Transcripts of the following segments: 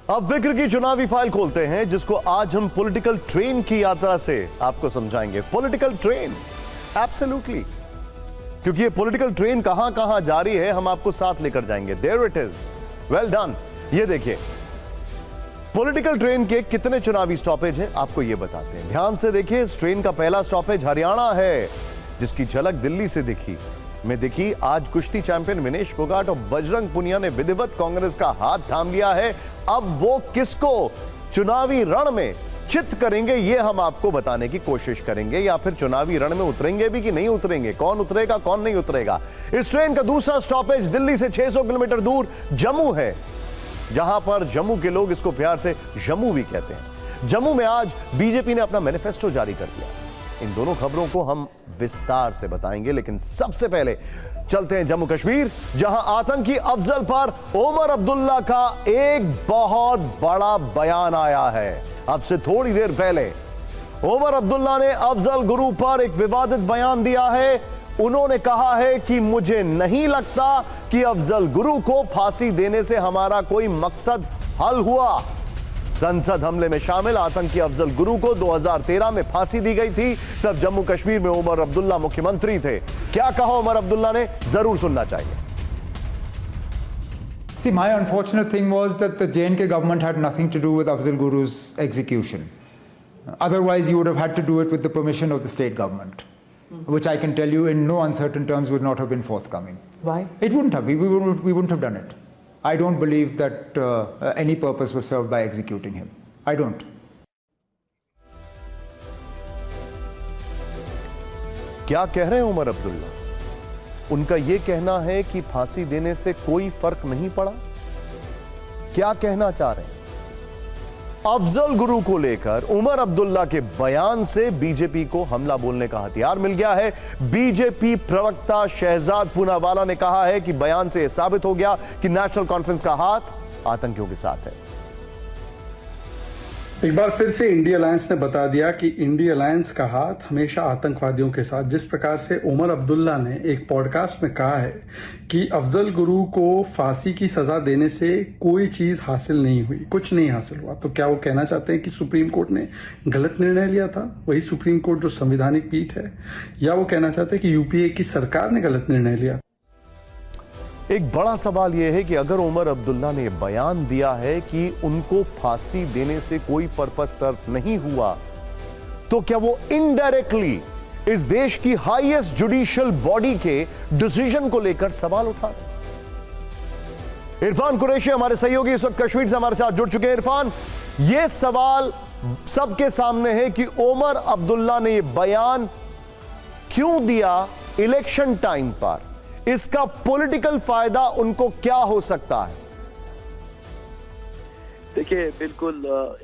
अब विक्र की चुनावी फाइल खोलते हैं, जिसको आज हम पॉलिटिकल ट्रेन की यात्रा से आपको समझाएंगे। पॉलिटिकल ट्रेन, एब्सोल्युटली, क्योंकि ये पॉलिटिकल ट्रेन कहां कहां जा रही है हम आपको साथ लेकर जाएंगे। There it is, well done. ये देखिए पॉलिटिकल ट्रेन के कितने चुनावी स्टॉपेज हैं आपको ये बताते हैं। ध्यान से देखिए, इस ट्रेन का पहला स्टॉपेज हरियाणा है, जिसकी झलक दिल्ली से दिखी। आज कुश्ती चैंपियन विनेश फोगाट और बजरंग पुनिया ने विधिवत कांग्रेस का हाथ थाम लिया है। अब वो किसको चुनावी रण में चित करेंगे ये हम आपको बताने की कोशिश करेंगे, या फिर चुनावी रण में उतरेंगे भी कि नहीं उतरेंगे, कौन उतरेगा कौन नहीं उतरेगा। इस ट्रेन का दूसरा स्टॉपेज दिल्ली से 600 किलोमीटर दूर जम्मू है, जहां पर जम्मू के लोग इसको प्यार से जम्मू भी कहते हैं। जम्मू में आज बीजेपी ने अपना मैनिफेस्टो जारी कर दिया। इन दोनों खबरों को हम विस्तार से बताएंगे, लेकिन सबसे पहले चलते हैं जम्मू कश्मीर, जहां आतंकी अफजल पर उमर अब्दुल्ला का एक बहुत बड़ा बयान आया है। अब से थोड़ी देर पहले उमर अब्दुल्ला ने अफजल गुरु पर एक विवादित बयान दिया है। उन्होंने कहा है कि मुझे नहीं लगता कि अफजल गुरु को फांसी देने से हमारा कोई मकसद हल हुआ। संसद हमले में शामिल आतंकी अफजल गुरु को 2013 में फांसी दी गई थी, तब जम्मू कश्मीर में उमर अब्दुल्ला मुख्यमंत्री थे। क्या कहा उमर अब्दुल्ला ने, जरूर सुनना चाहिए। See, my unfortunate thing was that the J&K government had nothing to do with Afzal Guru's execution. Otherwise, you would have had to do it with the permission of the state government, which I can tell you in no uncertain terms would not have been forthcoming. Why? It wouldn't have. We wouldn't have done it. I don't believe that any purpose was served by executing him. I don't. क्या कह रहे हैं उमर अब्दुल्ला? उनका यह कहना है कि फांसी देने से कोई फर्क नहीं पड़ा। क्या कहना चाह रहे हैं? अफजल गुरु को लेकर उमर अब्दुल्ला के बयान से बीजेपी को हमला बोलने का हथियार मिल गया है। बीजेपी प्रवक्ता शहजाद पूनावाला ने कहा है कि बयान से यह साबित हो गया कि नेशनल कॉन्फ्रेंस का हाथ आतंकियों के साथ है। एक बार फिर से इंडिया अलायंस ने बता दिया कि इंडिया अलायंस का हाथ हमेशा आतंकवादियों के साथ। जिस प्रकार से उमर अब्दुल्ला ने एक पॉडकास्ट में कहा है कि अफजल गुरु को फांसी की सजा देने से कोई चीज हासिल नहीं हुई, कुछ नहीं हासिल हुआ, तो क्या वो कहना चाहते हैं कि सुप्रीम कोर्ट ने गलत निर्णय लिया था, वही सुप्रीम कोर्ट जो संवैधानिक पीठ है, या वो कहना चाहते हैं कि यूपीए की सरकार ने गलत निर्णय लिया? एक बड़ा सवाल यह है कि अगर उमर अब्दुल्ला ने बयान दिया है कि उनको फांसी देने से कोई पर्पस सर्व नहीं हुआ, तो क्या वो इनडायरेक्टली इस देश की हाईएस्ट जुडिशियल बॉडी के डिसीजन को लेकर सवाल उठा? इरफान कुरैशी हमारे सहयोगी इस वक्त कश्मीर से हमारे साथ जुड़ चुके हैं। इरफान, यह सवाल सबके सामने है कि उमर अब्दुल्ला ने यह बयान क्यों दिया इलेक्शन टाइम पर? इसका पॉलिटिकल फायदा उनको क्या हो सकता है? देखिए, बिल्कुल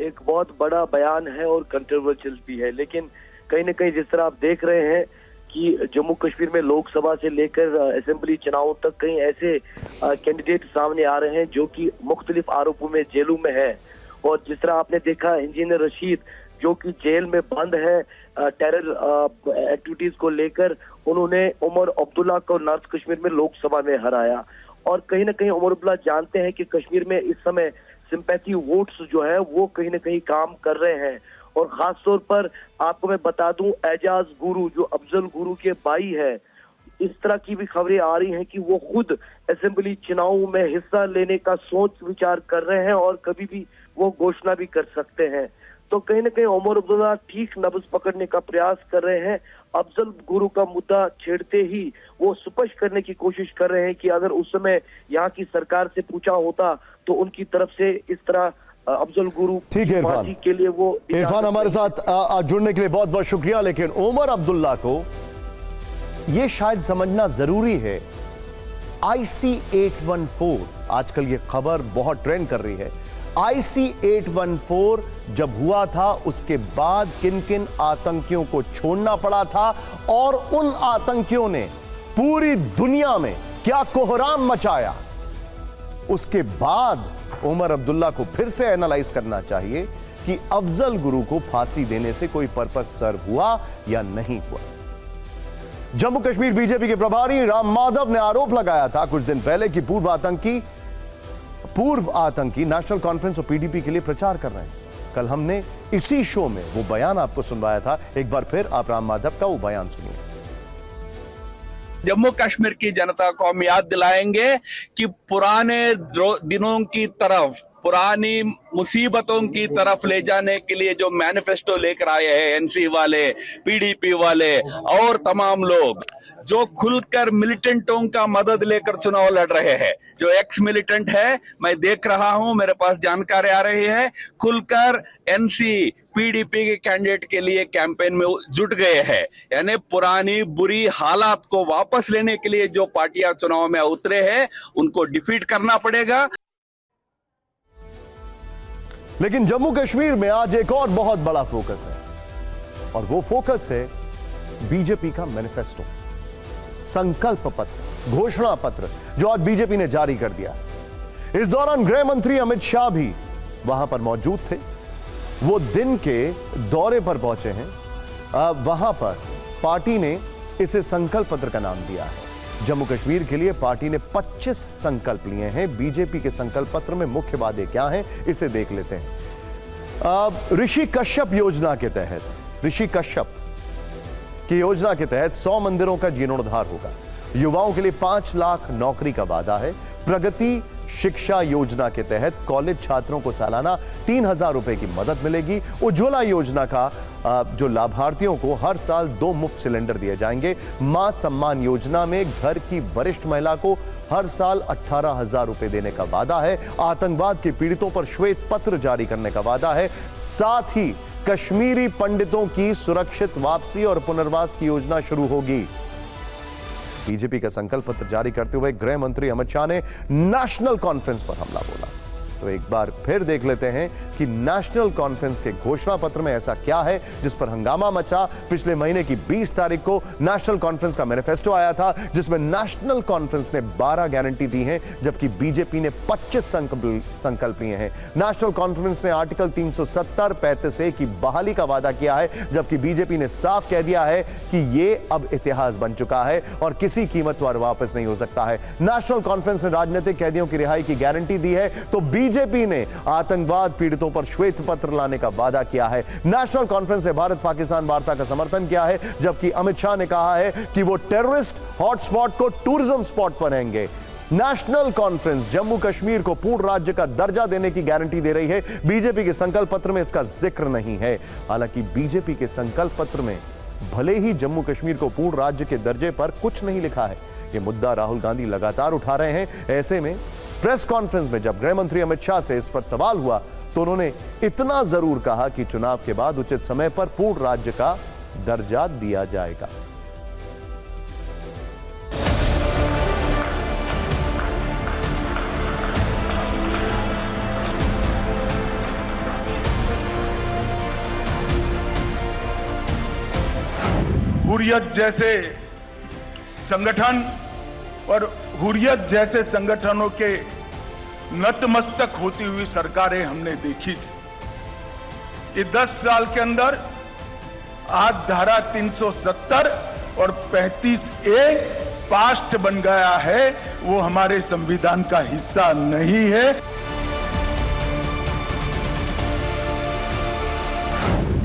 एक बहुत बड़ा बयान है और कंट्रोवर्शियल भी है, लेकिन कहीं ना कहीं जिस तरह आप देख रहे हैं कि जम्मू कश्मीर में लोकसभा से लेकर असेंबली चुनाव तक कई ऐसे कैंडिडेट सामने आ रहे हैं जो कि मुख्तलिफ आरोपों में जेलों में है। और जिस तरह आपने देखा, इंजीनियर रशीद जो कि जेल में बंद है टेरर एक्टिविटीज को लेकर, उन्होंने उमर अब्दुल्ला को नॉर्थ कश्मीर में लोकसभा में हराया। और कहीं ना कहीं उमर अब्दुल्ला जानते हैं कि कश्मीर में इस समय सिंपैथी वोट्स जो है वो कहीं ना कहीं काम कर रहे हैं। और खास तौर पर आपको मैं बता दूं, एजाज गुरु जो अफजल गुरु के भाई है, इस तरह की भी खबरें आ रही हैं कि वो खुद असेंबली चुनाव में हिस्सा लेने का सोच विचार कर रहे हैं और कभी भी वो घोषणा भी कर सकते हैं। तो कहीं ना कहीं उमर अब्दुल्ला ठीक नब्ज पकड़ने का प्रयास कर रहे हैं। अफजल गुरु का मुद्दा छेड़ते ही वो स्पष्ट करने की कोशिश कर रहे हैं कि अगर उस समय यहाँ की सरकार से पूछा होता तो उनकी तरफ से इस तरह अफजल गुरु ठीक है इरफान के लिए वो इरफान हमारे साथ जुड़ने के लिए बहुत बहुत शुक्रिया। लेकिन उमर अब्दुल्ला को यह शायद समझना जरूरी है, IC-814 आजकल ये खबर बहुत ट्रेंड कर रही है। IC-814 जब हुआ था उसके बाद किन किन आतंकियों को छोड़ना पड़ा था और उन आतंकियों ने पूरी दुनिया में क्या कोहराम मचाया, उसके बाद उमर अब्दुल्ला को फिर से एनालाइज करना चाहिए कि अफजल गुरु को फांसी देने से कोई पर्पस सर्व हुआ या नहीं हुआ। जम्मू कश्मीर बीजेपी के प्रभारी राम माधव ने आरोप लगाया था कुछ दिन पहले कि पूर्व आतंकी नेशनल कॉन्फ्रेंस और पीडीपी के लिए प्रचार कर रहे हैं। कल हमने इसी शो में वो बयान आपको सुनवाया था। एक बार फिर आप राम माधव का वो बयान सुनिए। जम्मू कश्मीर की जनता को हम याद दिलाएंगे कि पुराने दिनों की तरफ, पुरानी मुसीबतों की तरफ ले जाने के लिए जो मैनिफेस्टो लेकर आए हैं एनसी वाले, पीडीपी वाले और तमाम लोग जो खुलकर मिलिटेंटों का मदद लेकर चुनाव लड़ रहे हैं, जो एक्स मिलिटेंट है, मैं देख रहा हूं, मेरे पास जानकारी आ रही है, खुलकर एनसी पीडीपी के कैंडिडेट के लिए कैंपेन में जुट गए हैं। यानी पुरानी बुरी हालात को वापस लेने के लिए जो पार्टियां चुनाव में उतरे हैं उनको डिफीट करना पड़ेगा। लेकिन जम्मू कश्मीर में आज एक और बहुत बड़ा फोकस है, और वो फोकस है बीजेपी का मैनिफेस्टो, संकल्प पत्र, घोषणा पत्र जो आज बीजेपी ने जारी कर दिया। इस दौरान गृह मंत्री अमित शाह भी वहां पर मौजूद थे। वो दिन के दौरे पर पहुंचे हैं। वहां पर पार्टी ने इसे संकल्प पत्र का नाम दिया है। जम्मू कश्मीर के लिए पार्टी ने 25 संकल्प लिए हैं। बीजेपी के संकल्प पत्र में मुख्य वादे क्या हैं, इसे देख लेते हैं। ऋषि कश्यप योजना के तहत, ऋषि कश्यप की योजना के तहत 100 मंदिरों का जीर्णोद्धार होगा। युवाओं के लिए 5 लाख नौकरी का वादा है। प्रगति शिक्षा योजना के तहत कॉलेज छात्रों को सालाना 3,000 रुपए की मदद मिलेगी। उज्ज्वला योजना का जो लाभार्थियों को हर साल 2 मुफ्त सिलेंडर दिए जाएंगे। मां सम्मान योजना में घर की वरिष्ठ महिला को हर साल 18,000 रुपए देने का वादा है। आतंकवाद के पीड़ितों पर श्वेत पत्र जारी करने का वादा है। साथ ही कश्मीरी पंडितों की सुरक्षित वापसी और पुनर्वास की योजना शुरू होगी। बीजेपी का संकल्प पत्र जारी करते हुए गृह मंत्री अमित शाह ने नेशनल कॉन्फ्रेंस पर हमला बोला। तो एक बार फिर देख लेते हैं कि नेशनल कॉन्फ्रेंस के घोषणा पत्र में ऐसा क्या है जिस पर हंगामा मचा। पिछले महीने की 20 तारीख को नेशनल कॉन्फ्रेंस का मैनिफेस्टो आया था, जिसमें नेशनल कॉन्फ्रेंस ने 12 गारंटी दी हैं, जबकि बीजेपी ने 25 संकल्प लिए हैं। नेशनल कॉन्फ्रेंस ने आर्टिकल 370-35A की बहाली का वादा किया है, जबकि बीजेपी ने साफ कह दिया है कि यह अब इतिहास बन चुका है और किसी कीमत पर वापस नहीं हो सकता है। नेशनल कॉन्फ्रेंस ने राजनीतिक कैदियों की रिहाई की गारंटी दी है, तो बीजेपी ने आतंकवाद पीड़ितों पर श्वेत पत्र लाने का वादा किया है। नेशनल कॉन्फ्रेंस ने भारत पाकिस्तान वार्ता का समर्थन किया है, जबकि अमित शाह ने कहा है कि वो टेररिस्ट हॉटस्पॉट को टूरिज्म स्पॉट बनाएंगे। नेशनल कॉन्फ्रेंस जम्मू कश्मीर को पूर्ण राज्य का दर्जा देने की गारंटी दे रही है। बीजेपी के संकल्प पत्र में इसका जिक्र नहीं है। हालांकि बीजेपी के संकल्प पत्र में भले ही जम्मू कश्मीर को पूर्ण राज्य के दर्जे पर कुछ नहीं लिखा है। यह मुद्दा राहुल गांधी लगातार उठा रहे हैं। ऐसे में प्रेस कॉन्फ्रेंस में जब गृह मंत्री अमित शाह से इस पर सवाल हुआ तो उन्होंने इतना जरूर कहा कि चुनाव के बाद उचित समय पर पूर्ण राज्य का दर्जा दिया जाएगा। हुर्रियत जैसे संगठन और हुर्रियत जैसे संगठनों के नतमस्तक होती हुई सरकारें हमने देखी थी। ये 10 साल के अंदर आज धारा 370 और 35A पास्ट बन गया है, वो हमारे संविधान का हिस्सा नहीं है।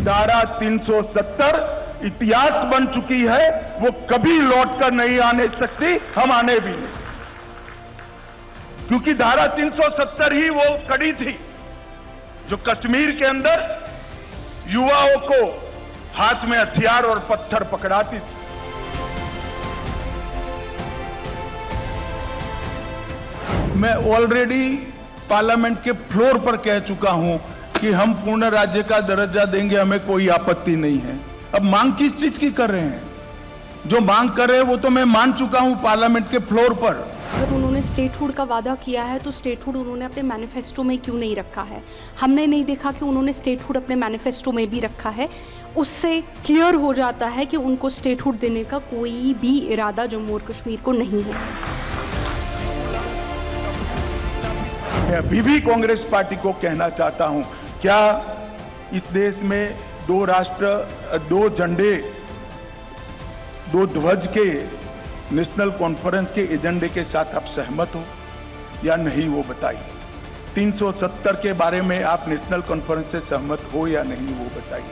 धारा 370 इतिहास बन चुकी है, वो कभी लौट कर नहीं आने सकती, हम आने भी नहीं, क्योंकि धारा 370 ही वो कड़ी थी जो कश्मीर के अंदर युवाओं को हाथ में हथियार और पत्थर पकड़ाती थी। मैं ऑलरेडी पार्लियामेंट के फ्लोर पर कह चुका हूं कि हम पूर्ण राज्य का दर्जा देंगे, हमें कोई आपत्ति नहीं है। अब मांग किस चीज की कर रहे हैं? जो मांग कर रहे हैं वो तो मैं मान चुका हूं पार्लियामेंट के फ्लोर पर। अगर उन्होंने स्टेटहुड का वादा किया है तो स्टेटहुड उन्होंने अपने मैनिफेस्टो में क्यों नहीं रखा है? हमने नहीं देखा कि उन्होंने स्टेटहुड अपने मैनिफेस्टो में भी रखा है। उससे क्लियर हो जाता है कि उनको स्टेटहुड देने का कोई भी इरादा जम्मू और कश्मीर को नहीं है। मैं अभी भी कांग्रेस पार्टी को कहना चाहता हूं, क्या इस देश में 2 राष्ट्र 2 झंडे 2 ध्वज के नेशनल कॉन्फ्रेंस के एजेंडे के साथ आप सहमत हो या नहीं, वो बताइए। 370 के बारे में आप नेशनल कॉन्फ्रेंस से सहमत हो या नहीं वो बताइए।